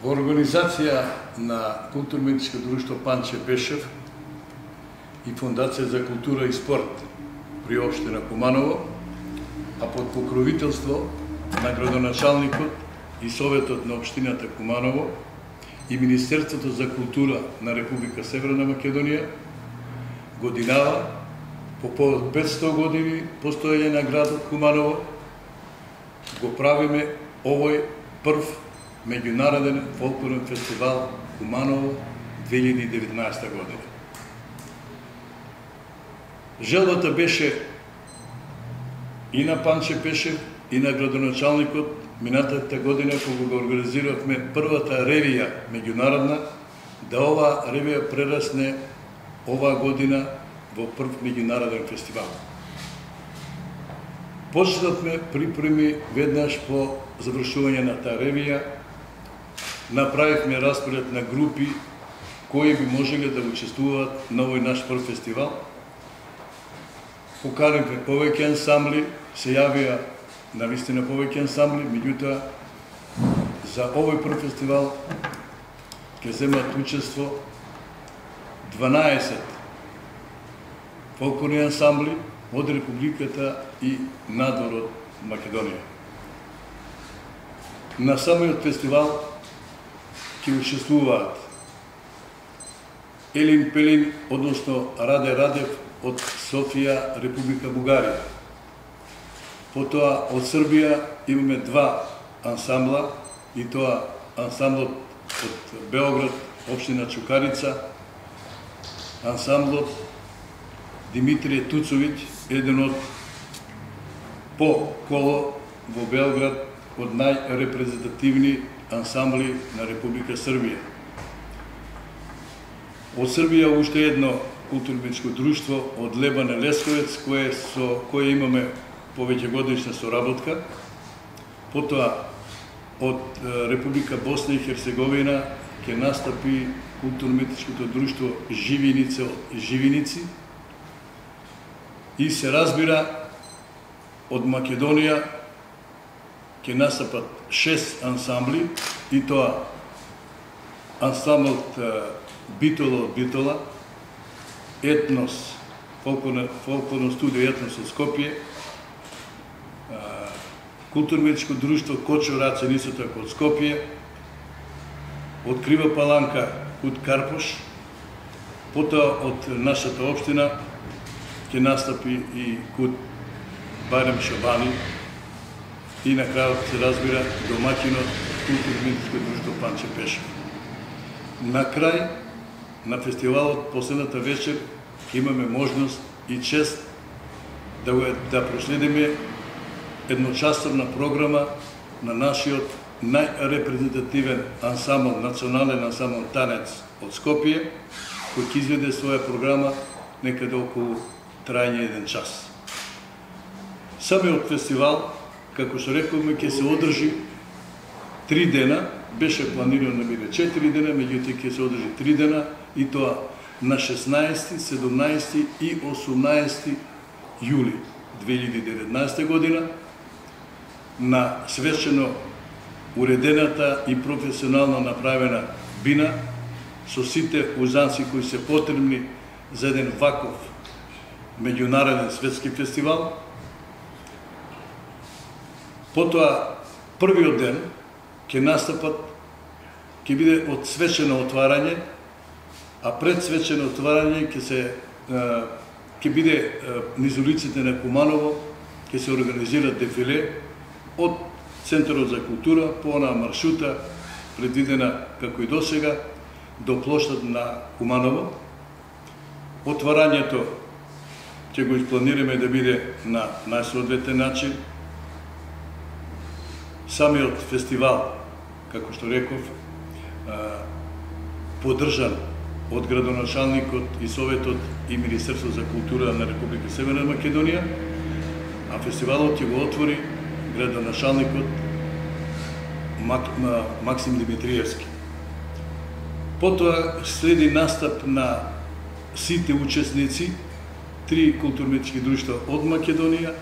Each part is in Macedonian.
Во организација на Културно-уметничко друштво Панче Пешев и Фондација за култура и спорт при општина Куманово, а под покровителство на градоначалникот и Советот на општината Куманово и Министерството за култура на Република Северна Македонија, годинава по повод 500 години постоење на градот Куманово, го правиме овој прв меѓународен фолклорен фестивал Куманово 2019 година. Желбата беше и на Панче Пешев, и на градоначалникот минатата година, кога го организиравме првата ревија меѓународна, да оваа ревија прерасне оваа година во прв меѓународен фестивал. Почнавме припреми веднаш по завршување на таа ревија, направивме распоред на групи кои би можеле да учествуваат на овој наш прв фестивал. Поканивме повеќе ансамбли, се јавија навистина повеќе ансамбли, меѓутоа за овој прв фестивал ќе земат учество 12 фолклорни ансамбли од Републиката и надвор од Македонија. На самиот фестивал ќе учествуваат Елин Пелин, односно Раде Радев од Софија, Република Бугарија. Потоа од Србија имаме два ансамбла, и тоа ансамблот од Београд, општина Чукарица, ансамблот Димитрije Туцовиќ, еден од по коло во Белград, од најрепрезентативни ансамбли на Република Србија. Од Србија уште едно културно-уметничко друштво од Лебане Лесковец, кое имаме повеќе годишна соработка. Потоа од Република Босна и Херцеговина ќе настапи културно-уметничкото друштво Живиница од Живиници. И се разбира, од Македонија ќе настапат 6 ансамбли, и тоа ансамблот Битола од Битола, Етнос, фолклорно студио Етнос од Скопје, Културно-уметничко друштво Кочо Раце исто така од Скопје, од Крива Паланка Кут Карпош, потоа од нашата општина ќе настапи и Кут Барем Шабани, и на крајот се разбира домаќинот Културно-уметничко друштво Панче Пешев. На крај на фестивалот, последната вечер, имаме можност и чест да проследиме едночасовна програма на нашиот најрепрезентативен ансамбл, национален ансамбл Танец од Скопје, кој ќе изведе своја програма некаде околу трајање 1 час. Самиот фестивал, како што рековме, ќе се одржи 3 дена, беше планирано да биде 4 дена, меѓутоа ќе се одржи 3 дена, и тоа на 16, 17 и 18 јули 2019 година, на свечено уредената и професионално направена бина, со сите узанци кои се потребни за еден ваков меѓународен светски фестивал. Потоа, првиот ден ќе биде од свечено отварање, а пред свечено отварање ќе биде низ улиците на Куманово, ќе се организира дефиле од Центарот за култура по онаа маршрута предвидена како и досега до плоштад на Куманово. Отварањето ќе го испланираме да биде на најсоодветен начин. Самиот фестивал, како што реков, поддржан од градоначалникот и Советот и Министерството за култура на Република Северна Македонија, а фестивалот ќе го отвори градоначалникот Максим Димитриевски. Потоа следи настап на сите учесници, 3 културно-уметнички друштва од Македонија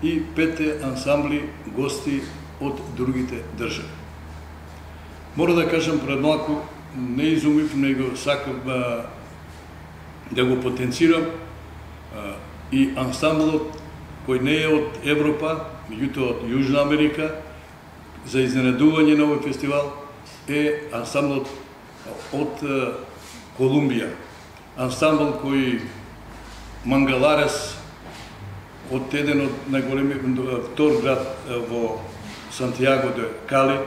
и 5 ансамбли гости од другите држави. Мора да кажам пред малку, не изумив, него сакам да го потенцирам и ансамблот кој не е од Европа, меѓутоа од Јужна Америка, за изненадување на овој фестивал е ансамблот од Колумбија. Ансамбл кој Мангаларес од еден од најголемиот втор град во Сантијаго де Кали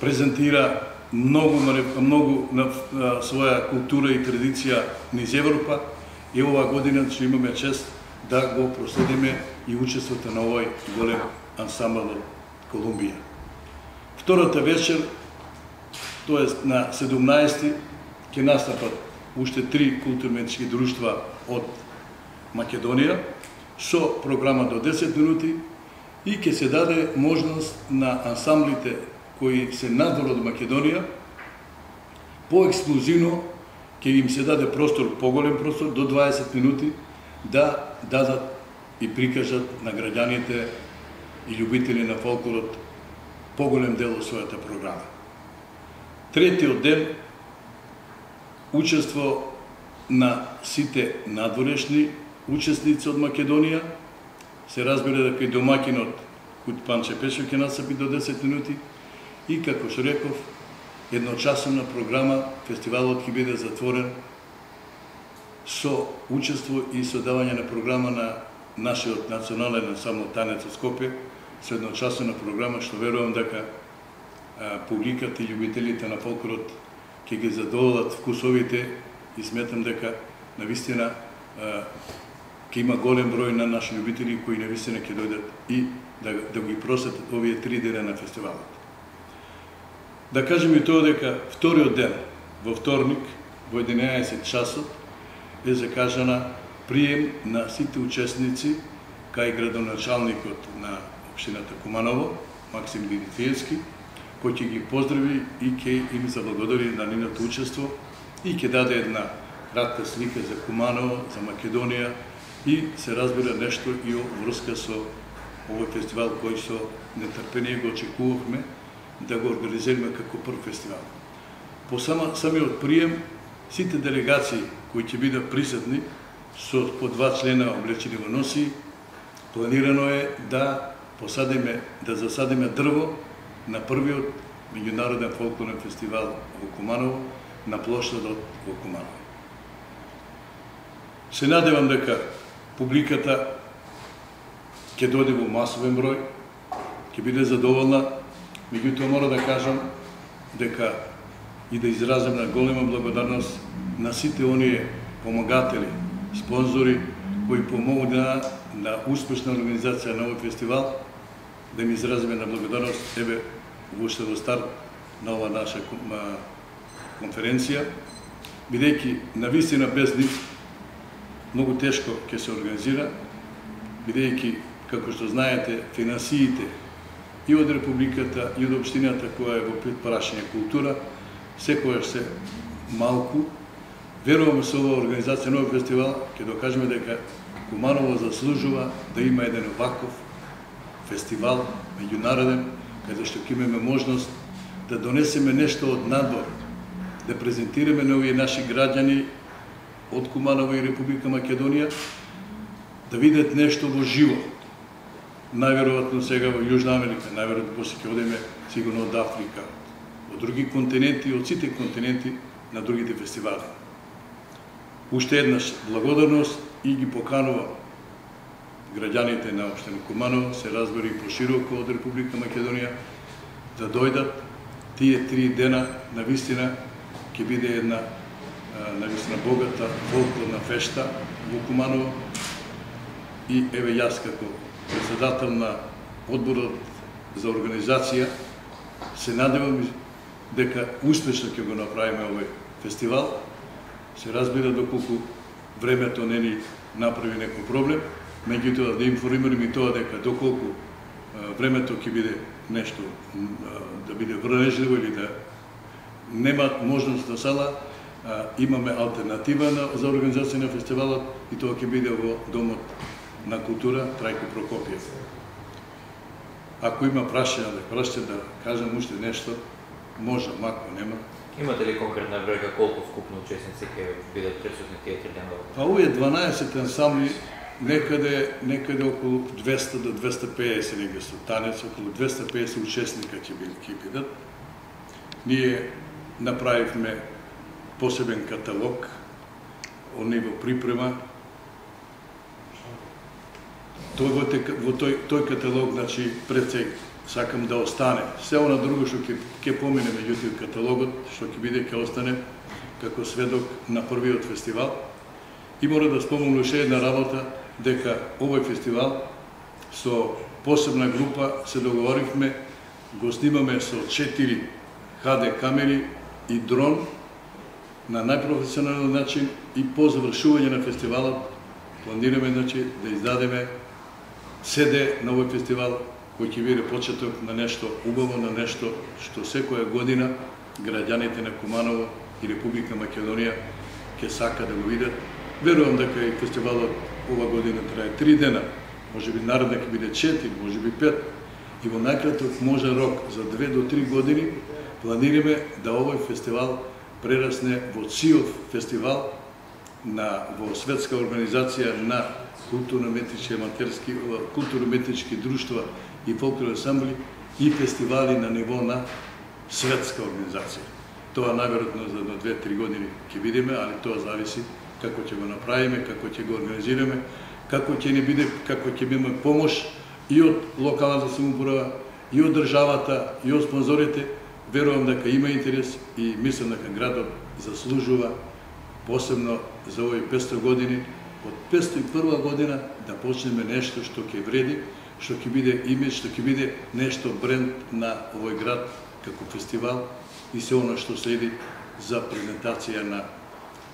презентира многу на своја култура и традиција низ Европа и оваа година ќе имаме чест да го проследиме и учеството на овој голем ансамбл од Колумбија. Втората вечер, тоест на 17-ти, ќе настапат уште 3 културно-уметнички друштва од Македонија со програма до 10 минути и ќе се даде можност на ансамблите кои се надвор од Македонија поексклузивно ќе им се даде простор, поголем простор, до 20 минути да дадат и прикажат на граѓаните и љубители на фолклорот поголем дел од својата програма. Третиот ден учество на сите надворешни учесници од Македонија. Се разбира дека и домакинот Кут Панче Пешо ќе настапи до 10 минути и, како што реков, едночасовна програма, фестивалот ќе биде затворен со учество и со давање на програма на нашиот национален ансамбл Танец од Скопје, со едночасовна програма што верувам дека публиката и љубителите на фолклорот ќе ги задоволат вкусовите и сметам дека навистина ќе има голем број на наши љубители кои навистина ќе дојдат и да ги просетат овие 3 дена на фестивалот. Да кажем и тоа дека вториот ден, во вторник, во 11 часот, е закажана прием на сите учесници кај градоначалникот на општината Куманово, Максим Димитриевски, кој ќе ги поздрави и ќе им заблагодари на нивното учество и ќе даде една кратка слика за Куманово, за Македонија и се разбира нешто и врска со овој фестивал кој со нетрпение го очекувавме да го организираме како прв фестивал. По самиот прием, сите делегации кои ќе бидат присутни со по 2 члена облечени во носи, планирано е да засадиме дрво на првиот меѓународен фолклорен фестивал во Куманово, на плоштадот во Куманово. Се надевам дека публиката ќе дојде во масовен број, ќе биде задоволна, меѓутоа мора да кажам дека и да изразам на голема благодарност на сите оние помагатели, спонзори кои помогнаа на успешна организација на овој фестивал, да ми изразиме на благодарност еве уште во старт на ова наша конференција, бидејќи навистина без нив многу тешко ќе се организира, бидејќи, како што знаете, финансиите и од Републиката, и од општината која е во прашање култура, секогаш се малку. Веруваме со оваа организација на овој фестивал, ќе докажеме дека Куманово заслужува да има еден ваков фестивал, меѓународен, каде што ќе имаме можност да донесеме нешто од надвор, да презентираме на овие наши граѓани од Куманово и Република Македонија, да видат нешто во живо. Најверојатно сега во Јужна Америка, најверојатно после ќе одиме сигурно од Африка, од други континенти, од сите континенти на другите фестивали. Уште еднаш благодарност и ги поканувам граѓаните на општина Куманово, се разбери пошироко од Република Македонија, да дојдат тие 3 дена, навистина ќе биде една навистина богата фолклорна фешта во Куманово и еве јас како председател на одборот за организација се надевам дека успешно ќе го направиме овој фестивал. Се разбира доколку времето не ни направи некој проблем, меѓутоа да информираме и тоа дека доколку времето ќе биде нешто да биде врнежливо или да нема можност да сала, имаме алтернатива за организација на фестивалот и тоа ќе биде во Домот на култура Трајко Прокопиев. Ако има прашања, да кажам уште нешто, Може, мако нема. Имате ли конкретна бројка колку вкупно учесници ќе бидат присутни тие 3 денови? Па овие 12 ансамбли некаде околу 200 до 250 негде со танец, околу 250 учесника ќе бидат. Ние направивме посебен каталог, они во припрема. Во тој каталог, значи, пред се сакам да остане. Се она друго што ќе помине меѓутоа каталогот, што ќе биде, ќе остане како сведок на првиот фестивал. И мора да спомнам уште една работа, дека овој фестивал со посебна група се договоривме, го снимаме со 4 HD камери и дрон на најпрофесионален начин и по завршување на фестивалот планираме, значи, да издадеме CD на овој фестивал, кој ќе биде почеток на нешто убаво, на нешто што секоја година граѓаните на Куманово и Република Македонија ќе сака да го видат. Верувам дека и фестивалот ова година трае 3 дена, може би наредна ќе биде 4, може би 5. И во најкраток можен рок за 2 до 3 години планираме да овој фестивал прерасне во ЦИОВ фестивал во светска организација на културно-уметнички друштва и фолклорни ансамбли и фестивали на ниво на светска организација. Тоа најверојатно за 2-3 години ќе видиме, али тоа зависи како ќе го направиме, како ќе го организираме, како ќе ни биде, како ќе имаме помош и од локалната самоуправа, и од државата, и од спонзорите. Верувам дека има интерес и мислам дека градот заслужува посебно за овој 500 години, од 501 година да почнеме нешто што ќе вреди, што ќе биде имидж, што ќе биде нешто бренд на овој град како фестивал и се оно што следи за презентација на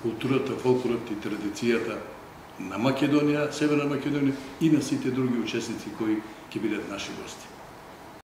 културата, фолклорот и традицијата на Македонија, Северна Македонија и на сите други учесници кои ќе бидат наши гости.